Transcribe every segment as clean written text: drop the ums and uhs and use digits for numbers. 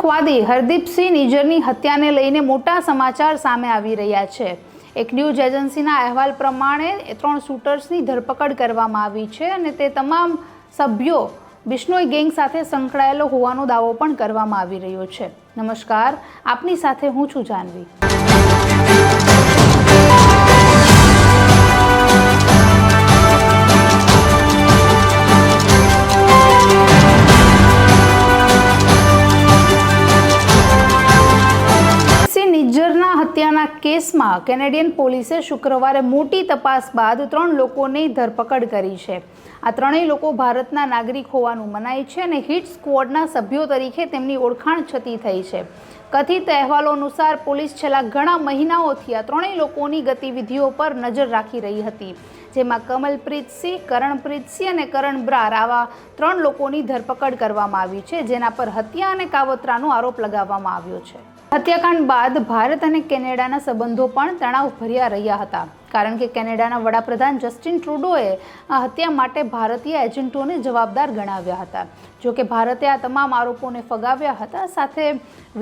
આતંકવાદી હરદીપસિંહ નિજ્જરની હત્યાને લઈને મોટા સમાચાર સામે આવી રહ્યા છે। એક ન્યૂઝ એજન્સીના અહેવાલ પ્રમાણે 3 શૂટર્સની ધરપકડ કરવામાં આવી છે અને તે તમામ સભ્યો બિશ્નોઈ ગેંગ સાથે સંકળાયેલો હોવાનો દાવો પણ કરવામાં આવી રહ્યો છે। નમસ્કાર, આપની સાથે હું છું જાનવી। નિજ્જરના હત્યાના કેસમાં કેનેડિયન પોલીસે શુક્રવારે મોટી તપાસ બાદ 3 લોકોની ધરપકડ કરી છે। આ ત્રણેય લોકો ભારતના નાગરિક હોવાનું મનાય છે અને હિટ સ્ક્વોડના સભ્યો તરીકે તેમની ઓળખાણ છતી થઈ છે। કથિત અહેવાલો અનુસાર પોલીસ છેલ્લા ઘણા મહિનાઓથી આ ત્રણેય લોકોની ગતિવિધિઓ પર નજર રાખી રહી હતી, જેમાં કમલપ્રીત સિંહ, કરણપ્રીત સિંહ અને કરણ બ્રાર આવા 3 લોકોની ધરપકડ કરવામાં આવી છે, જેના પર હત્યા અને કાવતરાનો આરોપ લગાવવામાં આવ્યો છે। હત્યાકાંડ બાદ ભારત અને કેનેડાના સંબંધો પણ તણાવભર્યા રહ્યા હતા, કારણ કે કેનેડાના વડાપ્રધાન જસ્ટિન ટ્રુડોએ આ હત્યા માટે ભારતીય એજન્ટોને જવાબદાર ગણાવ્યા હતા। જોકે ભારતે આ તમામ આરોપોને ફગાવ્યા હતા। સાથે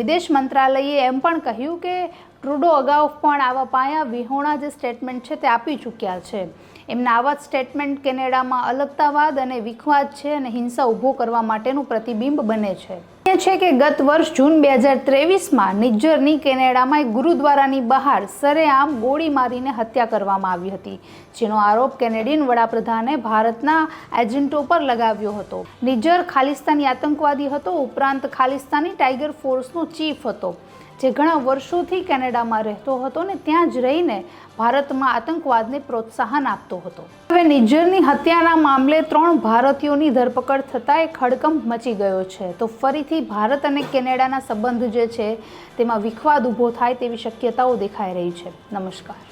વિદેશ મંત્રાલયે એમ પણ કહ્યું કે ટ્રુડો અગાઉ પણ આવા પાયા વિહોણા જે સ્ટેટમેન્ટ છે તે આપી ચૂક્યા છે। એમના આવા સ્ટેટમેન્ટ કેનેડામાં અલગતાવાદ અને વિખવાદ છે અને હિંસા ઊભો કરવા માટેનું પ્રતિબિંબ બને છે। છે કે ગત વર્ષ જૂન 2023માં નિજ્જરની કેનેડામાં એક ગુરુદ્વારાની બહાર સરેઆમ ગોળી મારીને હત્યા કરવામાં આવી હતી, જેનો આરોપ કેનેડિયન વડાપ્રધાને ભારતના એજન્ટો પર લગાવ્યો હતો। નિજ્જર ખાલિસ્તાની આતંકવાદી હતો, ઉપરાંત ખાલિસ્તાની ટાઈગર ફોર્સનો ચીફ હતો, જે ઘણા વર્ષોથી કેનેડામાં રહેતો હતો અને ત્યાં જ રહીને ભારતમાં આતંકવાદને પ્રોત્સાહન આપતો હતો। હવે નિજ્જરની હત્યાના મામલે 3 ભારતીયોની ધરપકડ થતાં એક હડકંપ મચી ગયો છે। તો ફરીથી ભારત અને કેનેડાના સંબંધ જે છે તેમાં વિખવાદ ઊભો થાય તેવી શક્યતાઓ દેખાઈ રહી છે। નમસ્કાર।